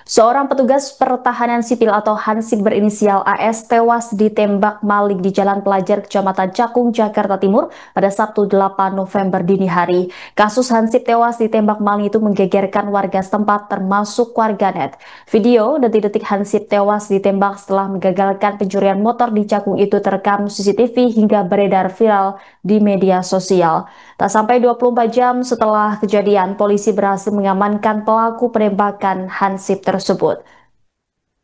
Seorang petugas pertahanan sipil atau Hansip berinisial AS tewas ditembak maling di Jalan Pelajar Kecamatan Cakung, Jakarta Timur pada Sabtu 8 November dini hari. Kasus Hansip tewas ditembak maling itu menggegerkan warga setempat termasuk warganet. Video detik-detik Hansip tewas ditembak setelah menggagalkan pencurian motor di Cakung itu terekam CCTV hingga beredar viral di media sosial. Tak sampai 24 jam setelah kejadian, polisi berhasil mengamankan pelaku penembakan Hansip tersebut.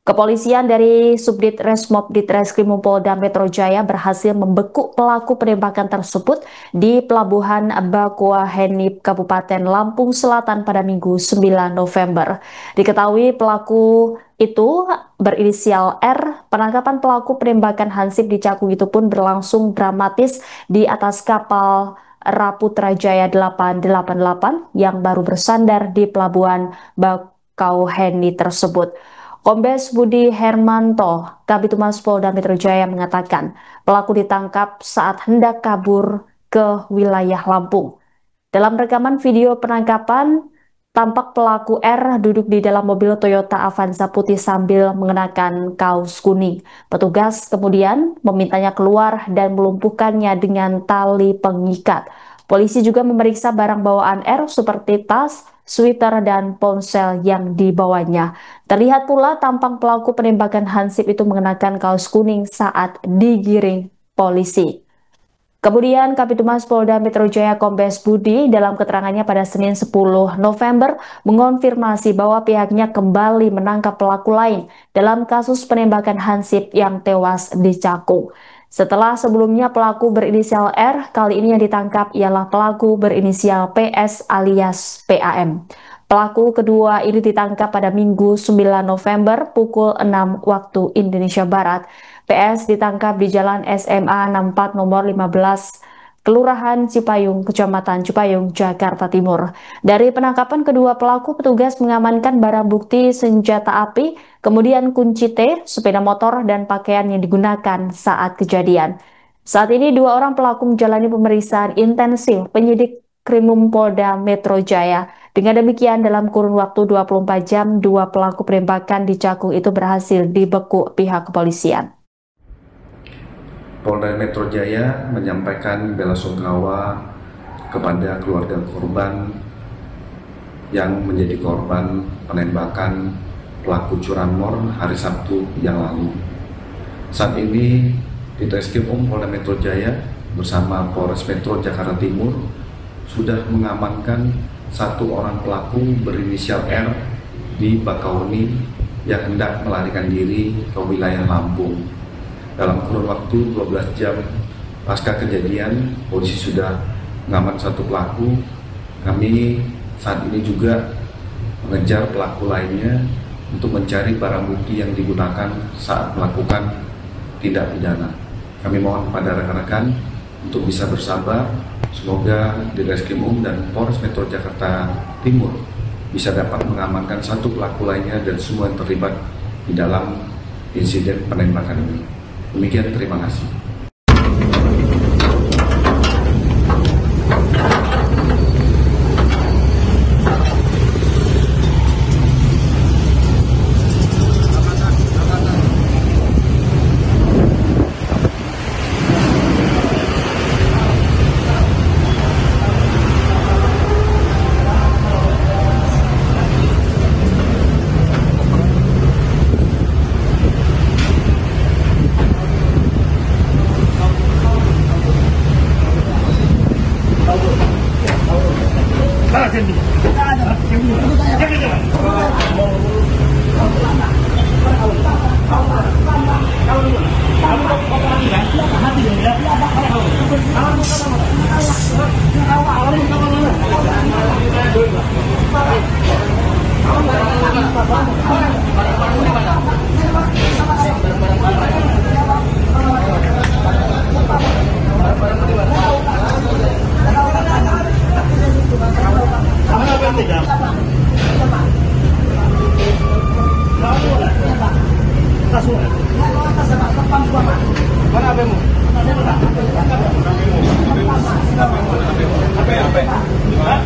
Kepolisian dari Subdit Resmob Ditreskrim Polda Metro Jaya berhasil membekuk pelaku penembakan tersebut di Pelabuhan Bakauheni, Kabupaten Lampung Selatan pada Minggu 9 November. Diketahui pelaku itu berinisial R. Penangkapan pelaku penembakan Hansip di Cakung itu pun berlangsung dramatis di atas kapal Raputra Jaya 888 yang baru bersandar di Pelabuhan Bakauheni tersebut. Kombes Budi Hermanto, Kabid Humas Polda Metro Jaya mengatakan pelaku ditangkap saat hendak kabur ke wilayah Lampung. Dalam rekaman video penangkapan, tampak pelaku R duduk di dalam mobil Toyota Avanza putih sambil mengenakan kaos kuning. Petugas kemudian memintanya keluar dan melumpuhkannya dengan tali pengikat. Polisi juga memeriksa barang bawaan R seperti tas, sweater, dan ponsel yang dibawanya. Terlihat pula tampang pelaku penembakan Hansip itu mengenakan kaos kuning saat digiring polisi. Kemudian Kabid Humas Polda Metro Jaya Kombes Budi dalam keterangannya pada Senin 10 November mengonfirmasi bahwa pihaknya kembali menangkap pelaku lain dalam kasus penembakan Hansip yang tewas di Cakung. Setelah sebelumnya pelaku berinisial R, kali ini yang ditangkap ialah pelaku berinisial PS alias PAM. Pelaku kedua ini ditangkap pada Minggu 9 November pukul 6 waktu Indonesia Barat. PS ditangkap di Jalan SMA 64 nomor 15, Kelurahan Cipayung, Kecamatan Cipayung, Jakarta Timur. Dari penangkapan kedua pelaku, petugas mengamankan barang bukti senjata api, kemudian kunci T, sepeda motor, dan pakaian yang digunakan saat kejadian. Saat ini dua orang pelaku menjalani pemeriksaan intensif penyidik Krimum Polda Metro Jaya. Dengan demikian, dalam kurun waktu 24 jam, dua pelaku penembakan di Cakung itu berhasil dibekuk pihak kepolisian. Polda Metro Jaya menyampaikan belasungkawa kepada keluarga korban yang menjadi korban penembakan pelaku curanmor hari Sabtu yang lalu. Saat ini Ditreskrim Polda Metro Jaya bersama Polres Metro Jakarta Timur sudah mengamankan satu orang pelaku berinisial R di Bakauheni yang hendak melarikan diri ke wilayah Lampung. Dalam kurun waktu 12 jam pasca kejadian, polisi sudah mengamankan satu pelaku. Kami saat ini juga mengejar pelaku lainnya untuk mencari barang bukti yang digunakan saat melakukan tindak pidana. Kami mohon kepada rekan-rekan untuk bisa bersabar. Semoga Ditreskrim dan Polres Metro Jakarta Timur bisa dapat mengamankan satu pelaku lainnya dan semua yang terlibat di dalam insiden penembakan ini. Demikian, terima kasih. Mana?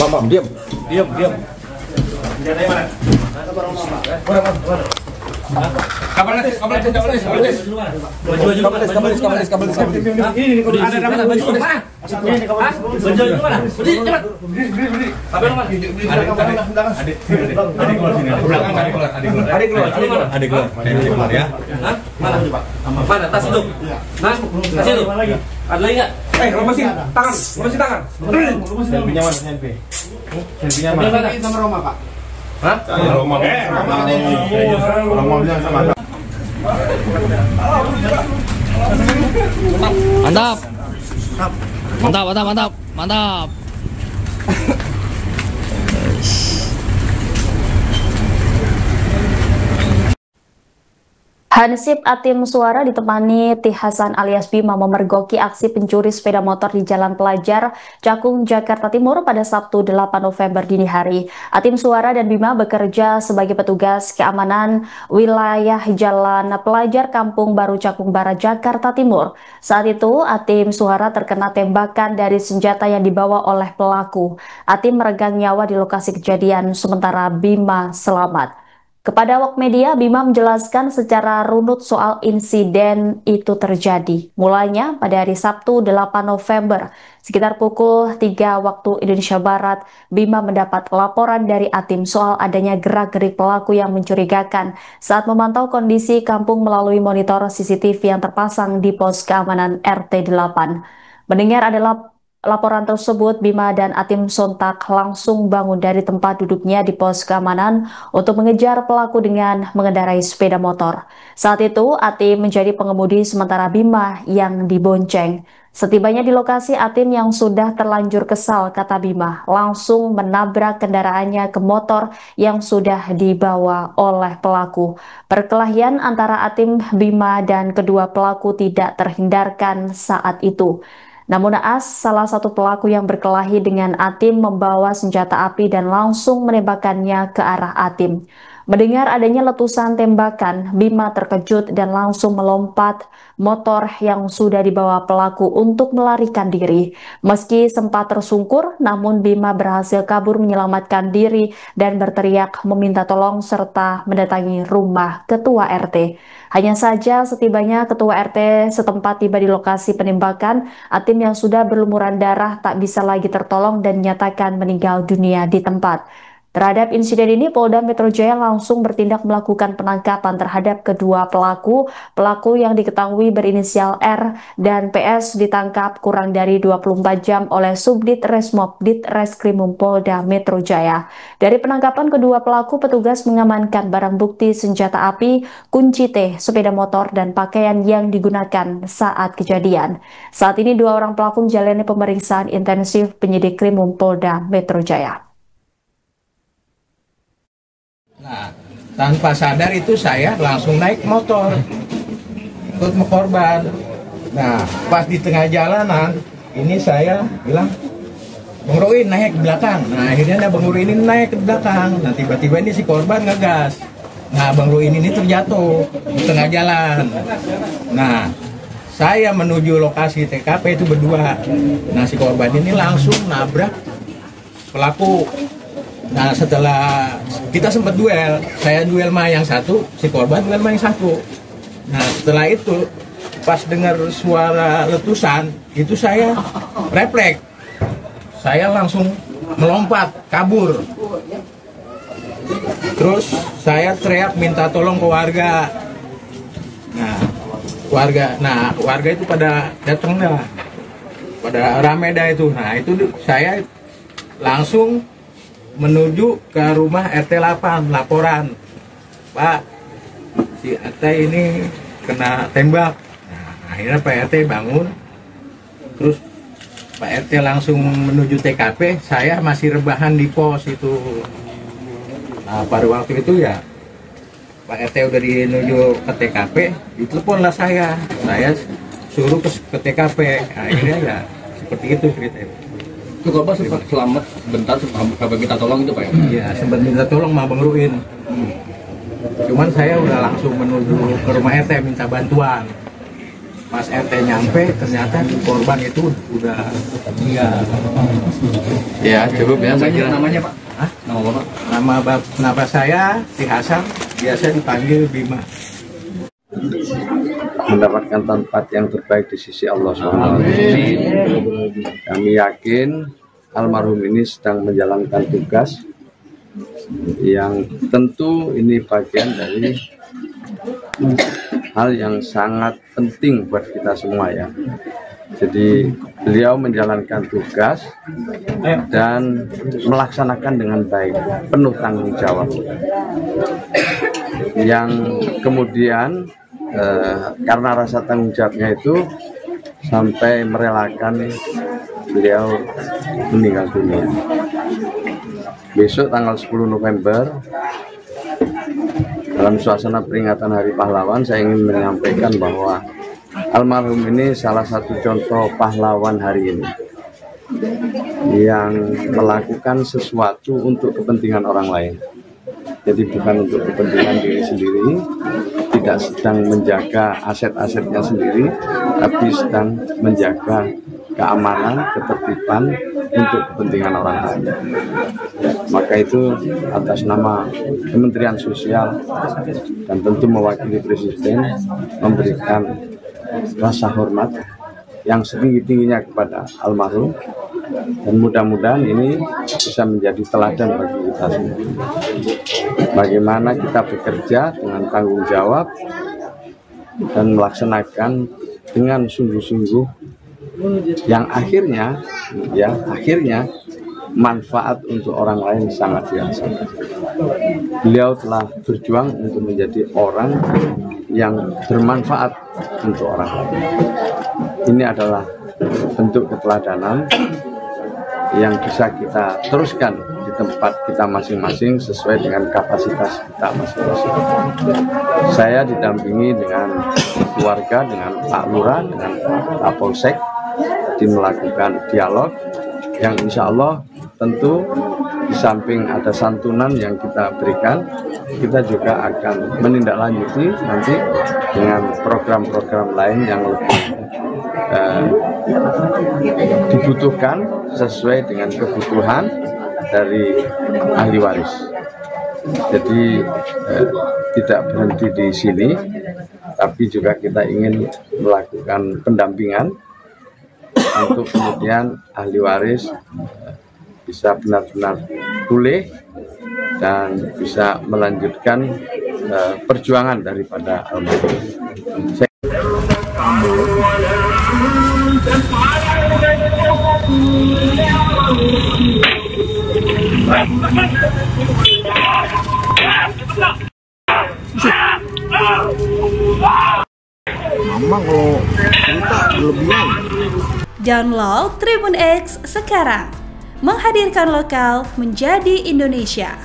Mam, diam. Mana tas itu? Tas itu. Ada lagi nggak? Lepasin tangan. Selfie-nya mana? Selfie-nya mana? Sama Roma, Pak. Hah? Roma. Roma bilang sama. Mantap. Hansip Atim Suara ditemani Ti Hasan alias Bima memergoki aksi pencuri sepeda motor di Jalan Pelajar, Cakung, Jakarta Timur pada Sabtu 8 November dini hari. Atim Suara dan Bima bekerja sebagai petugas keamanan wilayah Jalan Pelajar, Kampung Baru, Cakung Barat, Jakarta Timur. Saat itu, Atim Suara terkena tembakan dari senjata yang dibawa oleh pelaku. Atim meregang nyawa di lokasi kejadian, sementara Bima selamat. Kepada awak media, Bima menjelaskan secara runut soal insiden itu terjadi. Mulanya pada hari Sabtu 8 November, sekitar pukul 3 waktu Indonesia Barat, Bima mendapat laporan dari Atim soal adanya gerak-gerik pelaku yang mencurigakan saat memantau kondisi kampung melalui monitor CCTV yang terpasang di pos keamanan RT 8. Mendengar adalah laporan tersebut, Bima dan Atim sontak langsung bangun dari tempat duduknya di pos keamanan untuk mengejar pelaku dengan mengendarai sepeda motor. Saat itu, Atim menjadi pengemudi sementara Bima yang dibonceng. Setibanya di lokasi, Atim yang sudah terlanjur kesal, kata Bima, langsung menabrak kendaraannya ke motor yang sudah dibawa oleh pelaku. Perkelahian antara Atim, Bima, dan kedua pelaku tidak terhindarkan saat itu. Namun naas, salah satu pelaku yang berkelahi dengan Atim membawa senjata api dan langsung menembakkannya ke arah Atim. Mendengar adanya letusan tembakan, Bima terkejut dan langsung melompat motor yang sudah dibawa pelaku untuk melarikan diri. Meski sempat tersungkur, namun Bima berhasil kabur menyelamatkan diri dan berteriak meminta tolong serta mendatangi rumah ketua RT. Hanya saja setibanya ketua RT setempat tiba di lokasi penembakan, Atim yang sudah berlumuran darah tak bisa lagi tertolong dan dinyatakan meninggal dunia di tempat. Terhadap insiden ini, Polda Metro Jaya langsung bertindak melakukan penangkapan terhadap kedua pelaku. Pelaku yang diketahui berinisial R dan PS ditangkap kurang dari 24 jam oleh Subdit Resmob Ditreskrimum Polda Metro Jaya. Dari penangkapan kedua pelaku, petugas mengamankan barang bukti senjata api, kunci T, sepeda motor, dan pakaian yang digunakan saat kejadian. Saat ini dua orang pelaku menjalani pemeriksaan intensif penyidik Krimum Polda Metro Jaya. Nah, tanpa sadar itu saya langsung naik motor ikut korban. Nah, pas di tengah jalanan ini saya bilang, Bang Roin naik ke belakang. Nah, akhirnya Bang Roin ini naik ke belakang. Nah, tiba-tiba ini si korban ngegas. Nah, Bang Roin ini terjatuh di tengah jalan. Nah, saya menuju lokasi TKP itu berdua. Nah, si korban ini langsung nabrak pelaku. Nah, setelah kita sempat duel, saya duel sama yang satu, si korban duel sama yang satu. Nah, setelah itu pas dengar suara letusan, itu saya refleks. Saya langsung melompat, kabur. Terus saya teriak minta tolong ke warga. Nah, warga itu pada datang dah. Pada rame dah itu. Nah, itu saya langsung menuju ke rumah RT 8 laporan, Pak, si RT ini kena tembak. Nah, akhirnya Pak RT bangun, terus Pak RT langsung menuju TKP. Saya masih rebahan di pos itu. Nah, pada waktu itu ya Pak RT udah menuju ke TKP, diteleponlah saya suruh ke TKP. Akhirnya ya seperti itu ceritanya. Itu korban sempat selamat sebentar, sampai minta tolong itu Pak ya? Iya, sempat minta tolong sama Bang Ruin. Cuman saya udah langsung menuju ke rumah RT minta bantuan. Pas RT nyampe, ternyata korban itu udah meninggal. Ya, cukup ya. Saya kira namanya Pak? Hah? Nama Bapak? Nama saya Si Hasan, biasa dipanggil Bima. Mendapatkan tempat yang terbaik di sisi Allah SWT. Kami yakin almarhum ini sedang menjalankan tugas yang tentu ini bagian dari hal yang sangat penting buat kita semua ya. Jadi beliau menjalankan tugas dan melaksanakan dengan baik, penuh tanggung jawab. Yang kemudian karena rasa tanggung jawabnya itu sampai merelakan beliau meninggal dunia. Besok tanggal 10 November dalam suasana peringatan Hari Pahlawan, saya ingin menyampaikan bahwa almarhum ini salah satu contoh pahlawan hari ini yang melakukan sesuatu untuk kepentingan orang lain. Jadi bukan untuk kepentingan diri sendiri, tidak sedang menjaga aset-asetnya sendiri, tapi sedang menjaga keamanan, ketertiban untuk kepentingan orang lain. Maka itu atas nama Kementerian Sosial dan tentu mewakili Presiden memberikan rasa hormat yang setinggi-tingginya kepada almarhum, dan mudah-mudahan ini bisa menjadi teladan bagi kita semua. Bagaimana kita bekerja dengan tanggung jawab dan melaksanakan dengan sungguh-sungguh yang akhirnya manfaat untuk orang lain sangat biasa. Beliau telah berjuang untuk menjadi orang yang bermanfaat untuk orang lain. Ini adalah bentuk keteladanan yang bisa kita teruskan di tempat kita masing-masing sesuai dengan kapasitas kita masing-masing. Saya didampingi dengan keluarga, dengan Pak Lurah, dengan Pak Kapolsek, tadi melakukan dialog yang insya Allah tentu di samping ada santunan yang kita berikan, kita juga akan menindaklanjuti nanti dengan program-program lain yang lebih dibutuhkan sesuai dengan kebutuhan dari ahli waris. Jadi tidak berhenti di sini, tapi juga kita ingin melakukan pendampingan untuk kemudian ahli waris bisa benar-benar pulih dan bisa melanjutkan perjuangan daripada almarhum. Mama kalau cerita berlebihan. Download Tribun X sekarang, menghadirkan lokal menjadi Indonesia.